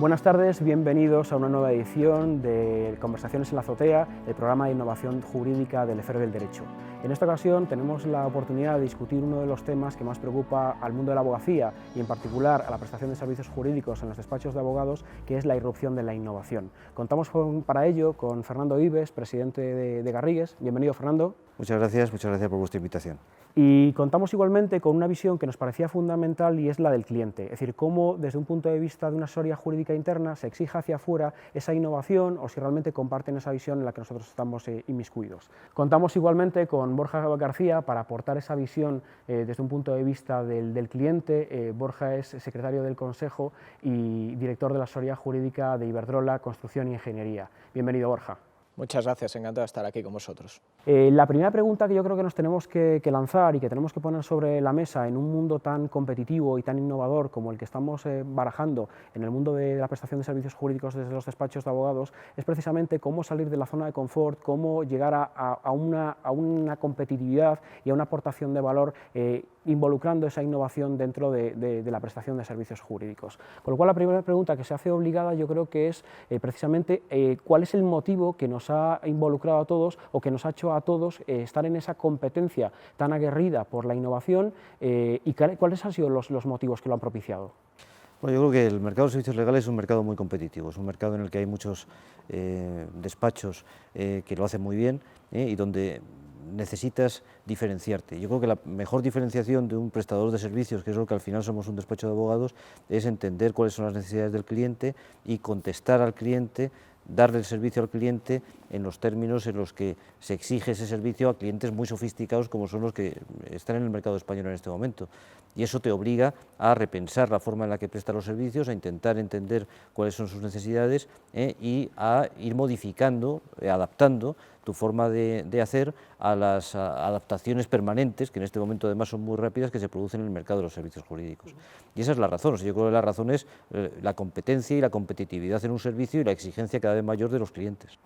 Buenas tardes, bienvenidos a una nueva edición de Conversaciones en la Azotea, el programa de innovación jurídica del EFER del Derecho. En esta ocasión tenemos la oportunidad de discutir uno de los temas que más preocupa al mundo de la abogacía y en particular a la prestación de servicios jurídicos en los despachos de abogados, que es la irrupción de la innovación. Contamos para ello con Fernando Ives, presidente de Garrigues. Bienvenido, Fernando. Muchas gracias por vuestra invitación. Y contamos igualmente con una visión que nos parecía fundamental y es la del cliente, es decir, cómo desde un punto de vista de una asesoría jurídica interna se exige hacia afuera esa innovación o si realmente comparten esa visión en la que nosotros estamos inmiscuidos. Contamos igualmente con Borja García para aportar esa visión desde un punto de vista del cliente. Borja es secretario del Consejo y director de la asesoría jurídica de Iberdrola Construcción y Ingeniería. Bienvenido, Borja. Muchas gracias, encantado de estar aquí con vosotros. La primera pregunta que yo creo que nos tenemos que lanzar y que tenemos que poner sobre la mesa en un mundo tan competitivo y tan innovador como el que estamos barajando en el mundo de la prestación de servicios jurídicos desde los despachos de abogados es precisamente cómo salir de la zona de confort, cómo llegar a una competitividad y a una aportación de valor involucrando esa innovación dentro de la prestación de servicios jurídicos. Con lo cual la primera pregunta que se hace obligada yo creo que es precisamente cuál es el motivo que nos ha involucrado a todos o que nos ha hecho a todos estar en esa competencia tan aguerrida por la innovación y cuáles han sido los motivos que lo han propiciado. Bueno, yo creo que el mercado de servicios legales es un mercado muy competitivo, es un mercado en el que hay muchos despachos que lo hacen muy bien y donde necesitas diferenciarte. Yo creo que la mejor diferenciación de un prestador de servicios, que es lo que al final somos un despacho de abogados, es entender cuáles son las necesidades del cliente y contestar al cliente, darle el servicio al cliente en los términos en los que se exige ese servicio a clientes muy sofisticados como son los que están en el mercado español en este momento. Y eso te obliga a repensar la forma en la que presta los servicios, a intentar entender cuáles son sus necesidades y a ir modificando, adaptando tu forma de hacer a las adaptaciones permanentes, que en este momento además son muy rápidas, que se producen en el mercado de los servicios jurídicos. Y esa es la razón. O sea, yo creo que la razón es la competencia y la competitividad en un servicio y la exigencia cada vez mayor de los clientes.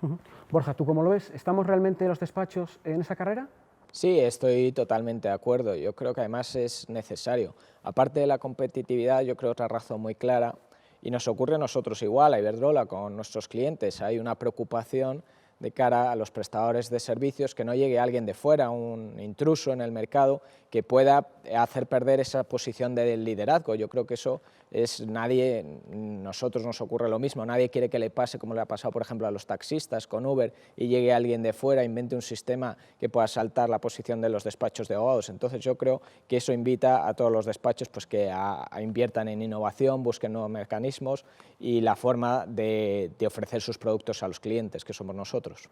Borja, ¿tú cómo lo ves? ¿Estamos realmente los despachos en esa carrera? Sí, estoy totalmente de acuerdo. Yo creo que además es necesario. Aparte de la competitividad, yo creo otra razón muy clara, y nos ocurre a nosotros igual, a Iberdrola, con nuestros clientes. Hay una preocupación de cara a los prestadores de servicios, que no llegue alguien de fuera, un intruso en el mercado, que pueda hacer perder esa posición de liderazgo. Yo creo que eso es nosotros nos ocurre lo mismo, nadie quiere que le pase como le ha pasado, por ejemplo, a los taxistas con Uber y llegue alguien de fuera, invente un sistema que pueda saltar la posición de los despachos de abogados. Entonces yo creo que eso invita a todos los despachos pues, que inviertan en innovación, busquen nuevos mecanismos y la forma de ofrecer sus productos a los clientes, que somos nosotros.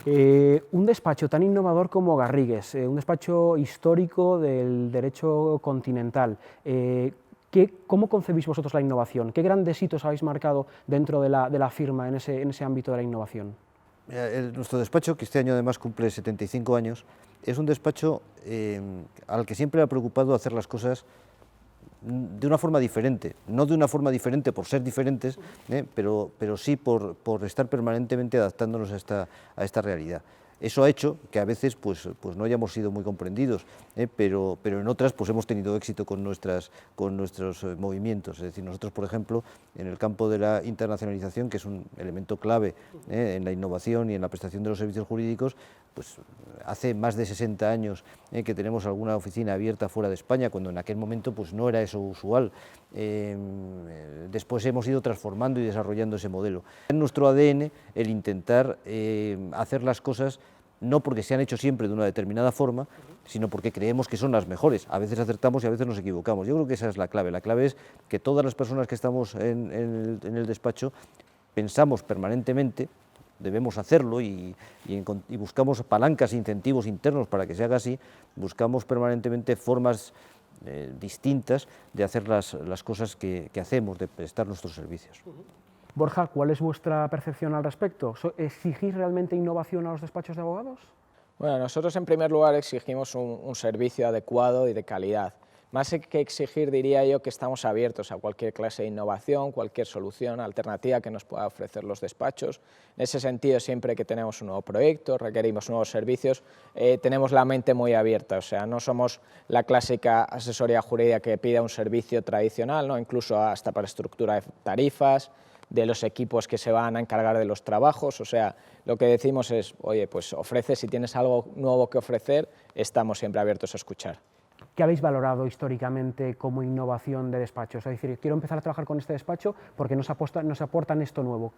Un despacho tan innovador como Garrigues, un despacho histórico del derecho continental, ¿cómo concebís vosotros la innovación? ¿Qué grandes hitos habéis marcado dentro de la firma en ese ámbito de la innovación? Nuestro despacho, que este año además cumple 75 años, es un despacho al que siempre le ha preocupado hacer las cosas de una forma diferente, no de una forma diferente por ser diferentes, pero sí por estar permanentemente adaptándonos a esta realidad. Eso ha hecho que a veces pues no hayamos sido muy comprendidos, pero en otras pues hemos tenido éxito con nuestros movimientos. Es decir, nosotros, por ejemplo, en el campo de la internacionalización, que es un elemento clave en la innovación y en la prestación de los servicios jurídicos, pues hace más de 60 años que tenemos alguna oficina abierta fuera de España, cuando en aquel momento pues no era eso usual. Después hemos ido transformando y desarrollando ese modelo. En nuestro ADN el intentar hacer las cosas no porque se han hecho siempre de una determinada forma, sino porque creemos que son las mejores. A veces acertamos y a veces nos equivocamos. Yo creo que esa es la clave. La clave es que todas las personas que estamos en el despacho pensamos permanentemente, debemos hacerlo y buscamos palancas e incentivos internos para que se haga así, buscamos permanentemente formas distintas de hacer las cosas que hacemos, de prestar nuestros servicios. Borja, ¿cuál es vuestra percepción al respecto? ¿Exigís realmente innovación a los despachos de abogados? Bueno, nosotros en primer lugar exigimos un servicio adecuado y de calidad, Más que exigir, diría yo que estamos abiertos a cualquier clase de innovación, cualquier solución alternativa que nos pueda ofrecer los despachos. En ese sentido, siempre que tenemos un nuevo proyecto, requerimos nuevos servicios, tenemos la mente muy abierta, o sea, no somos la clásica asesoría jurídica que pida un servicio tradicional, ¿no? Incluso hasta para estructura de tarifas, de los equipos que se van a encargar de los trabajos, o sea, lo que decimos es, oye, pues ofrece, si tienes algo nuevo que ofrecer, estamos siempre abiertos a escuchar. ¿Qué habéis valorado históricamente como innovación de despachos? Es decir, quiero empezar a trabajar con este despacho porque nos aportan esto nuevo.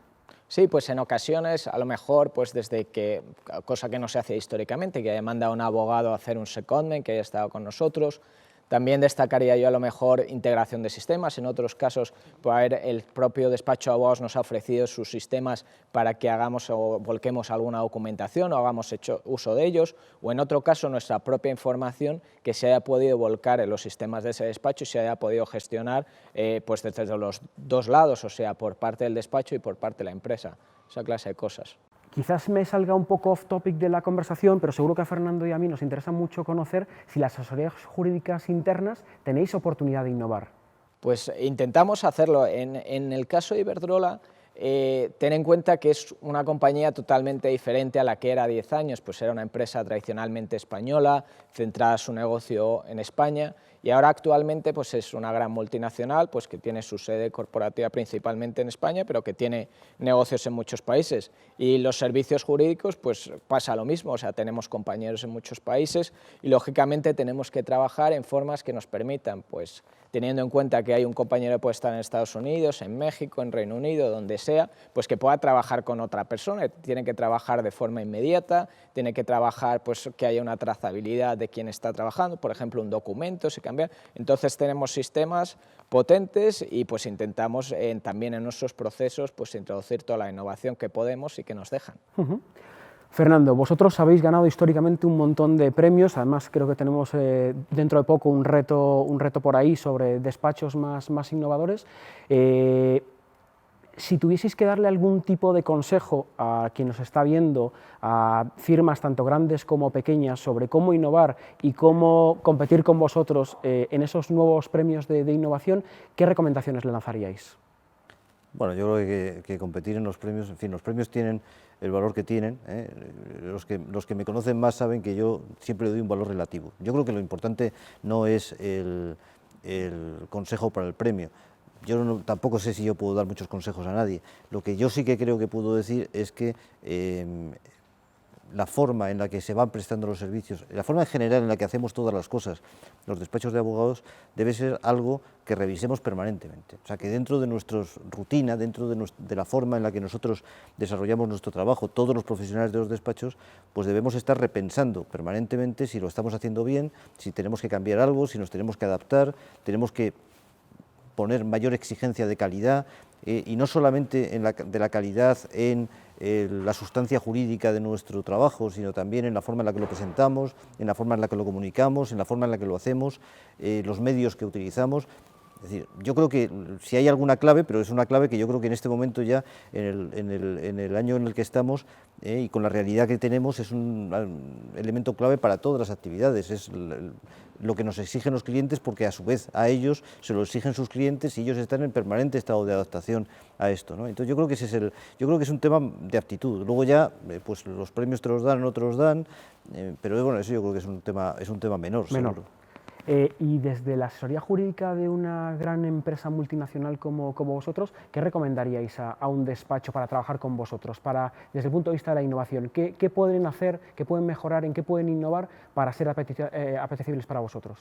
Sí, pues en ocasiones, a lo mejor, pues desde que, cosa que no se hace históricamente, que haya mandado a un abogado a hacer un secondment, que haya estado con nosotros. También destacaría yo a lo mejor integración de sistemas, en otros casos el propio despacho de abogados nos ha ofrecido sus sistemas para que hagamos o volquemos alguna documentación o hagamos uso de ellos, o en otro caso nuestra propia información que se haya podido volcar en los sistemas de ese despacho y se haya podido gestionar pues desde los dos lados, o sea, por parte del despacho y por parte de la empresa, esa clase de cosas. Quizás me salga un poco off topic de la conversación, pero seguro que a Fernando y a mí nos interesa mucho conocer si las asesorías jurídicas internas tenéis oportunidad de innovar. Pues intentamos hacerlo. En el caso de Iberdrola, ten en cuenta que es una compañía totalmente diferente a la que era 10 años, pues era una empresa tradicionalmente española, centrada su negocio en España, y ahora actualmente pues es una gran multinacional pues que tiene su sede corporativa principalmente en España, pero que tiene negocios en muchos países. Y los servicios jurídicos pues pasa lo mismo, o sea, tenemos compañeros en muchos países y lógicamente tenemos que trabajar en formas que nos permitan, pues teniendo en cuenta que hay un compañero que puede estar en Estados Unidos, en México, en Reino Unido, donde sea, pues que pueda trabajar con otra persona, tiene que trabajar de forma inmediata, tiene que trabajar pues que haya una trazabilidad de quién está trabajando, por ejemplo un documento se cambia, entonces tenemos sistemas potentes y pues intentamos también en nuestros procesos pues introducir toda la innovación que podemos y que nos dejan. Fernando, vosotros habéis ganado históricamente un montón de premios, además creo que tenemos dentro de poco un reto por ahí sobre despachos más innovadores. Si tuvieseis que darle algún tipo de consejo a quien nos está viendo, a firmas tanto grandes como pequeñas, sobre cómo innovar y cómo competir con vosotros en esos nuevos premios de innovación, ¿qué recomendaciones le lanzaríais? Bueno, yo creo que competir en los premios, en fin, los premios tienen el valor que tienen, los que me conocen más saben que yo siempre le doy un valor relativo. Yo creo que lo importante no es el consejo para el premio. Yo tampoco sé si yo puedo dar muchos consejos a nadie. Lo que yo sí que creo que puedo decir es que la forma en la que se van prestando los servicios, la forma en general en la que hacemos todas las cosas, los despachos de abogados, debe ser algo que revisemos permanentemente. O sea, que dentro de nuestra rutina, dentro de la forma en la que nosotros desarrollamos nuestro trabajo, todos los profesionales de los despachos, pues debemos estar repensando permanentemente si lo estamos haciendo bien, si tenemos que cambiar algo, si nos tenemos que adaptar, tenemos que poner mayor exigencia de calidad, y no solamente de la calidad en la sustancia jurídica de nuestro trabajo, sino también en la forma en la que lo presentamos, en la forma en la que lo comunicamos, en la forma en la que lo hacemos, los medios que utilizamos. Es decir, yo creo que si hay alguna clave, pero es una clave que yo creo que en este momento ya, en el año en el que estamos y con la realidad que tenemos, es un elemento clave para todas las actividades, es lo que nos exigen los clientes, porque a su vez a ellos se lo exigen sus clientes y ellos están en permanente estado de adaptación a esto, ¿no? Entonces yo creo que yo creo que es un tema de aptitud. Luego ya pues los premios te los dan, otros dan, pero bueno, eso yo creo que es un tema menor. Seguro. Y desde la asesoría jurídica de una gran empresa multinacional como vosotros, ¿qué recomendaríais a un despacho para trabajar con vosotros, desde el punto de vista de la innovación? ¿Qué pueden hacer, qué pueden mejorar, en qué pueden innovar para ser apetecibles para vosotros?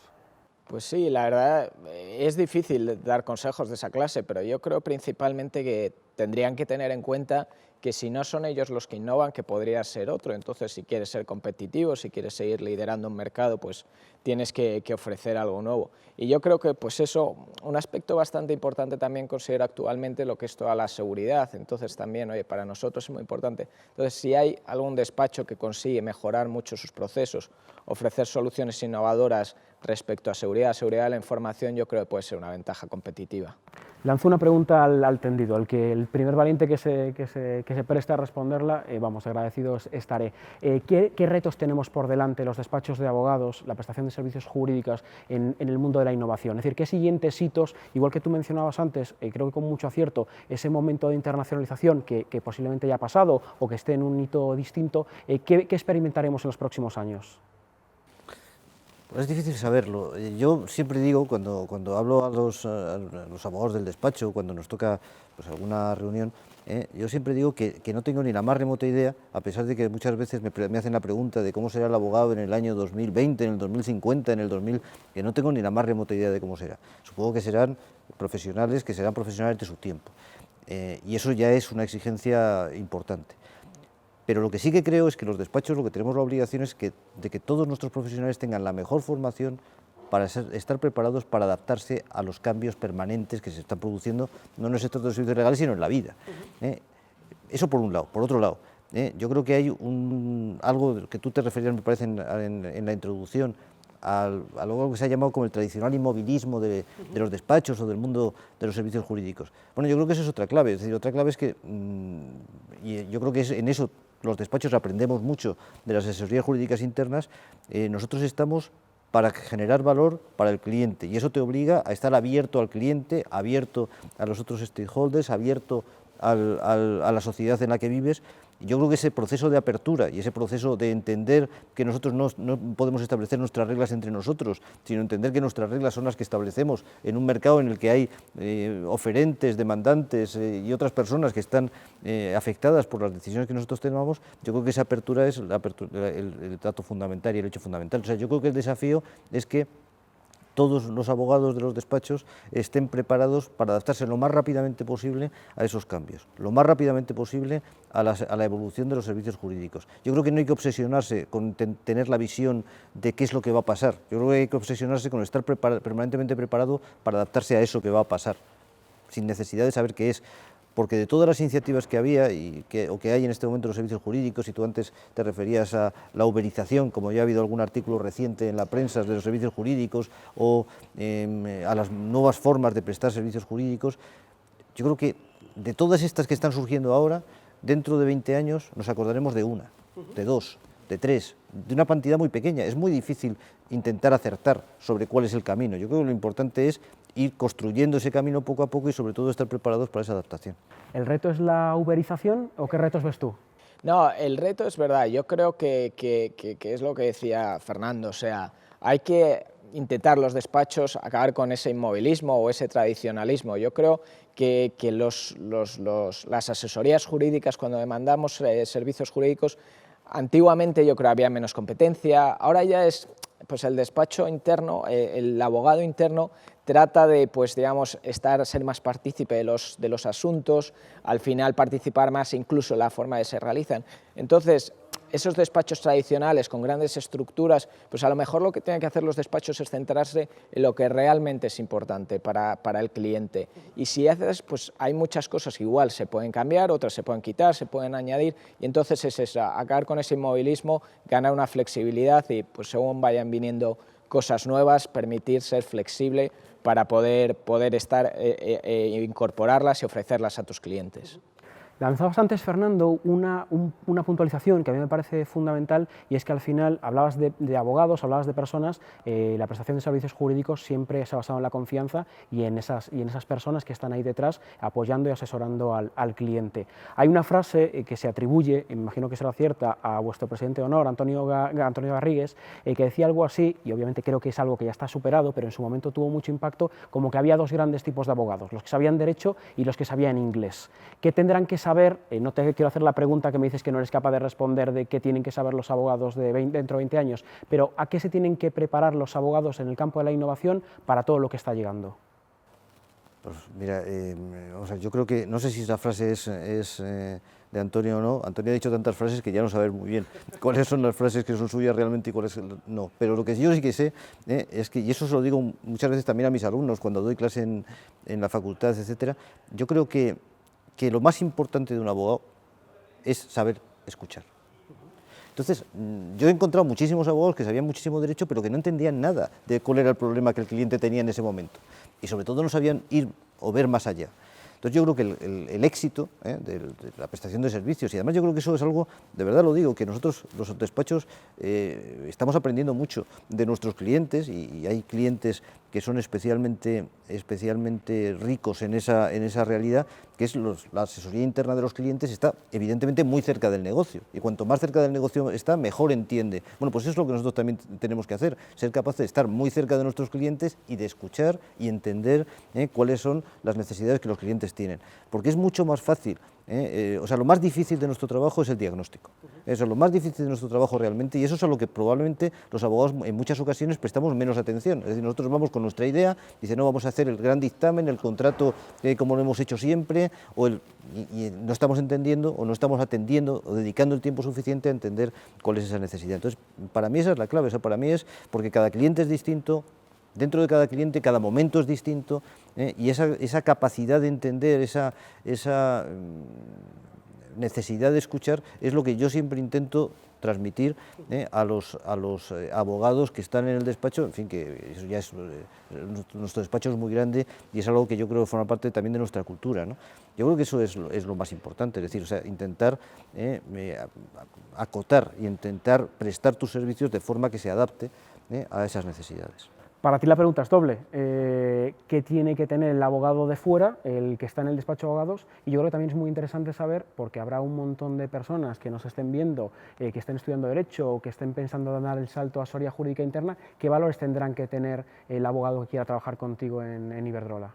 Pues sí, la verdad es difícil dar consejos de esa clase, pero yo creo principalmente que tendrían que tener en cuenta que si no son ellos los que innovan, que podría ser otro. Entonces, si quieres ser competitivo, si quieres seguir liderando un mercado, pues tienes que ofrecer algo nuevo. Y yo creo que pues eso, un aspecto bastante importante también considero actualmente lo que es toda la seguridad. Entonces también, oye, para nosotros es muy importante. Entonces, si hay algún despacho que consigue mejorar mucho sus procesos, ofrecer soluciones innovadoras respecto a seguridad de la información, yo creo que puede ser una ventaja competitiva. Lanzo una pregunta al tendido, el primer valiente que se preste a responderla, vamos, agradecidos estaré. ¿Qué retos tenemos por delante los despachos de abogados, la prestación de servicios jurídicos en el mundo de la innovación? Es decir, ¿qué siguientes hitos, igual que tú mencionabas antes, creo que con mucho acierto, ese momento de internacionalización que posiblemente ya ha pasado o que esté en un hito distinto, ¿qué experimentaremos en los próximos años? Pues es difícil saberlo. Yo siempre digo, cuando hablo a los abogados del despacho, cuando nos toca pues, alguna reunión, yo siempre digo que no tengo ni la más remota idea, a pesar de que muchas veces me hacen la pregunta de cómo será el abogado en el año 2020, en el 2050, en el 2000, que no tengo ni la más remota idea de cómo será. Supongo que serán profesionales de su tiempo. Y eso ya es una exigencia importante. Pero lo que sí que creo es que los despachos lo que tenemos la obligación es de que todos nuestros profesionales tengan la mejor formación para estar preparados para adaptarse a los cambios permanentes que se están produciendo, no en el sector de los servicios legales, sino en la vida. Eso por un lado. Por otro lado, yo creo que hay algo que tú te referías, me parece, en la introducción, a algo que se ha llamado como el tradicional inmovilismo de los despachos o del mundo de los servicios jurídicos. Bueno, yo creo que eso es otra clave. Es decir, otra clave es que, y yo creo que en eso los despachos aprendemos mucho de las asesorías jurídicas internas, nosotros estamos para generar valor para el cliente, y eso te obliga a estar abierto al cliente, abierto a los otros stakeholders, abierto a la sociedad en la que vives. Yo creo que ese proceso de apertura y ese proceso de entender que nosotros no podemos establecer nuestras reglas entre nosotros, sino entender que nuestras reglas son las que establecemos en un mercado en el que hay oferentes, demandantes y otras personas que están afectadas por las decisiones que nosotros tomamos, yo creo que esa apertura es el dato fundamental y el hecho fundamental. O sea, yo creo que el desafío es que todos los abogados de los despachos estén preparados para adaptarse lo más rápidamente posible a esos cambios, lo más rápidamente posible a la evolución de los servicios jurídicos. Yo creo que no hay que obsesionarse con tener la visión de qué es lo que va a pasar, yo creo que hay que obsesionarse con estar permanentemente preparado para adaptarse a eso que va a pasar, sin necesidad de saber qué es. Porque de todas las iniciativas que había o que hay en este momento en los servicios jurídicos, y tú antes te referías a la uberización, como ya ha habido algún artículo reciente en la prensa de los servicios jurídicos, o a las nuevas formas de prestar servicios jurídicos, yo creo que de todas estas que están surgiendo ahora, dentro de 20 años nos acordaremos de una, de dos, de tres, de una cantidad muy pequeña. Es muy difícil intentar acertar sobre cuál es el camino. Yo creo que lo importante es ir construyendo ese camino poco a poco y sobre todo estar preparados para esa adaptación. ¿El reto es la uberización o qué retos ves tú? No, el reto es verdad, yo creo que es lo que decía Fernando, o sea, hay que intentar los despachos acabar con ese inmovilismo o ese tradicionalismo. Yo creo que las asesorías jurídicas, cuando demandamos servicios jurídicos, antiguamente yo creo había menos competencia, ahora ya es pues el despacho interno, el abogado interno trata de, pues, digamos, ser más partícipe de los asuntos, al final participar más incluso en la forma de se realizan. Entonces, esos despachos tradicionales con grandes estructuras, pues a lo mejor lo que tienen que hacer los despachos es centrarse en lo que realmente es importante para el cliente. Y si haces, pues hay muchas cosas que igual se pueden cambiar, otras se pueden quitar, se pueden añadir, y entonces es esa, acabar con ese inmovilismo, ganar una flexibilidad y pues según vayan viniendo cosas nuevas, permitir ser flexible para poder incorporarlas y ofrecerlas a tus clientes. Lanzabas antes, Fernando, una puntualización que a mí me parece fundamental, y es que al final hablabas de abogados, hablabas de personas, la prestación de servicios jurídicos siempre se ha basado en la confianza y en esas personas que están ahí detrás apoyando y asesorando al cliente. Hay una frase que se atribuye, me imagino que será cierta, a vuestro presidente de honor, Antonio Garrigues, que decía algo así, y obviamente creo que es algo que ya está superado, pero en su momento tuvo mucho impacto, como que había dos grandes tipos de abogados, los que sabían derecho y los que sabían inglés. ¿Qué tendrán que saber? No te quiero hacer la pregunta que me dices que no eres capaz de responder de qué tienen que saber los abogados dentro de 20 años, pero ¿a qué se tienen que preparar los abogados en el campo de la innovación para todo lo que está llegando? Pues mira, yo creo que, no sé si esa frase es de Antonio o no. Antonio ha dicho tantas frases que ya no sabes muy bien cuáles son las frases que son suyas realmente y cuáles no. Pero lo que yo sí que sé es que, y eso se lo digo muchas veces también a mis alumnos cuando doy clase en la facultad, etcétera, yo creo que lo más importante de un abogado es saber escuchar. Entonces, yo he encontrado muchísimos abogados que sabían muchísimo derecho, pero que no entendían nada de cuál era el problema que el cliente tenía en ese momento. Y sobre todo no sabían ir o ver más allá. Entonces yo creo que el éxito de la prestación de servicios, y además yo creo que eso es algo, de verdad lo digo, que nosotros los despachos estamos aprendiendo mucho de nuestros clientes, y hay clientes que son especialmente ricos en esa realidad, que es la asesoría interna de los clientes está evidentemente muy cerca del negocio, y cuanto más cerca del negocio está, mejor entiende. Bueno, pues eso es lo que nosotros también tenemos que hacer, ser capaces de estar muy cerca de nuestros clientes y de escuchar y entender cuáles son las necesidades que los clientes tienen, porque es mucho más fácil. O sea, lo más difícil de nuestro trabajo es el diagnóstico. Eso es lo más difícil de nuestro trabajo realmente, y eso es a lo que probablemente los abogados en muchas ocasiones prestamos menos atención. Es decir, nosotros vamos con nuestra idea, dice, no, vamos a hacer el gran dictamen, el contrato como lo hemos hecho siempre, y no estamos entendiendo, o no estamos atendiendo, o dedicando el tiempo suficiente a entender cuál es esa necesidad. Entonces, para mí esa es la clave, para mí es porque cada cliente es distinto. Dentro de cada cliente, cada momento es distinto, y esa capacidad de entender, esa necesidad de escuchar, es lo que yo siempre intento transmitir a los abogados que están en el despacho. En fin, que eso ya es, nuestro despacho es muy grande y es algo que yo creo que forma parte también de nuestra cultura, ¿no? Yo creo que eso es lo más importante, es decir, o sea, intentar acotar y intentar prestar tus servicios de forma que se adapte a esas necesidades. Para ti la pregunta es doble. ¿Qué tiene que tener el abogado de fuera, el que está en el despacho de abogados? Y yo creo que también es muy interesante saber, porque habrá un montón de personas que nos estén viendo, que estén estudiando Derecho o que estén pensando en dar el salto a asesoría jurídica interna, ¿qué valores tendrán que tener el abogado que quiera trabajar contigo en Iberdrola?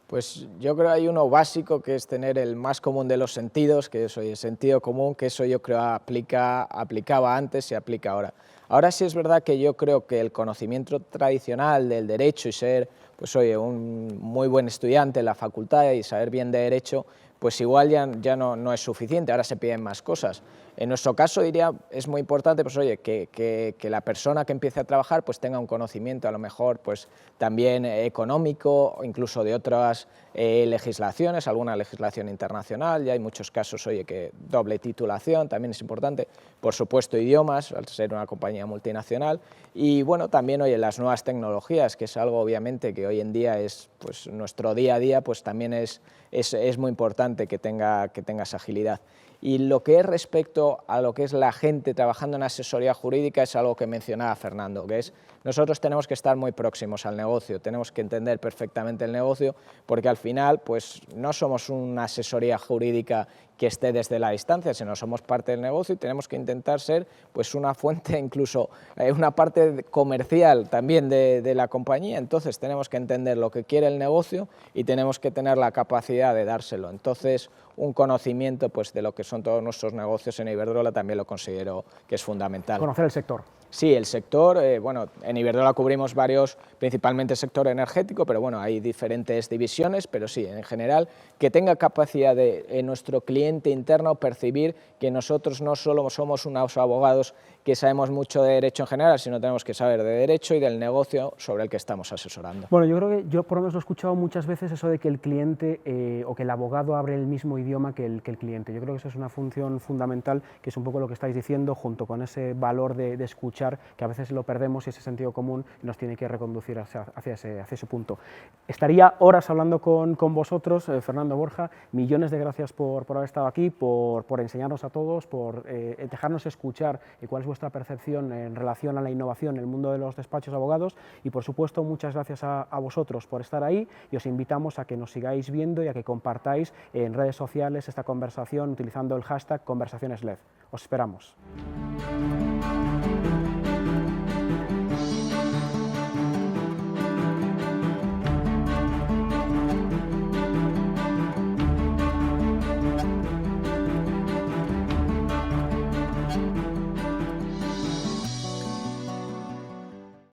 Pues yo creo que hay uno básico, que es tener el más común de los sentidos, que es el sentido común, que eso yo creo aplicaba antes y aplica ahora. Ahora sí es verdad que yo creo que el conocimiento tradicional del derecho y ser, pues oye, un muy buen estudiante en la facultad y saber bien de derecho, pues igual ya no es suficiente, ahora se piden más cosas. En nuestro caso, diría, es muy importante, pues oye, que la persona que empiece a trabajar pues tenga un conocimiento a lo mejor pues también económico, o incluso de otras legislaciones, alguna legislación internacional. Ya hay muchos casos, oye, que doble titulación también es importante, por supuesto idiomas, al ser una compañía multinacional, y bueno, también, oye, las nuevas tecnologías, que es algo obviamente que hoy en día es pues nuestro día a día, pues también es muy importante que tengas agilidad. Y lo que es respecto a lo que es la gente trabajando en asesoría jurídica es algo que mencionaba Fernando, que es nosotros tenemos que estar muy próximos al negocio, tenemos que entender perfectamente el negocio, porque al final pues no somos una asesoría jurídica que esté desde la distancia, sino somos parte del negocio y tenemos que intentar ser pues una fuente, incluso una parte comercial también de la compañía. Entonces tenemos que entender lo que quiere el negocio y tenemos que tener la capacidad de dárselo. Entonces un conocimiento pues de lo que son todos nuestros negocios en Iberdrola también lo considero que es fundamental. Conocer el sector. Sí, el sector, bueno, en Iberdrola cubrimos varios, principalmente el sector energético, pero bueno, hay diferentes divisiones, pero sí, en general, que tenga capacidad de nuestro cliente interno percibir que nosotros no solo somos unos abogados que sabemos mucho de derecho en general, sino tenemos que saber de derecho y del negocio sobre el que estamos asesorando. Bueno, yo creo que yo por lo menos lo he escuchado muchas veces, eso de que el cliente o que el abogado hable el mismo idioma que el cliente. Yo creo que eso es una función fundamental, que es un poco lo que estáis diciendo, junto con ese valor de escuchar, que a veces lo perdemos y ese sentido común nos tiene que reconducir hacia ese punto. Estaría horas hablando con vosotros, Fernando, Borja, millones de gracias por haber estado aquí, por enseñarnos a todos, por dejarnos escuchar cuál es vuestra percepción en relación a la innovación en el mundo de los despachos de abogados, y por supuesto muchas gracias a vosotros por estar ahí, y os invitamos a que nos sigáis viendo y a que compartáis en redes sociales esta conversación utilizando el hashtag #conversacionesled. Os esperamos.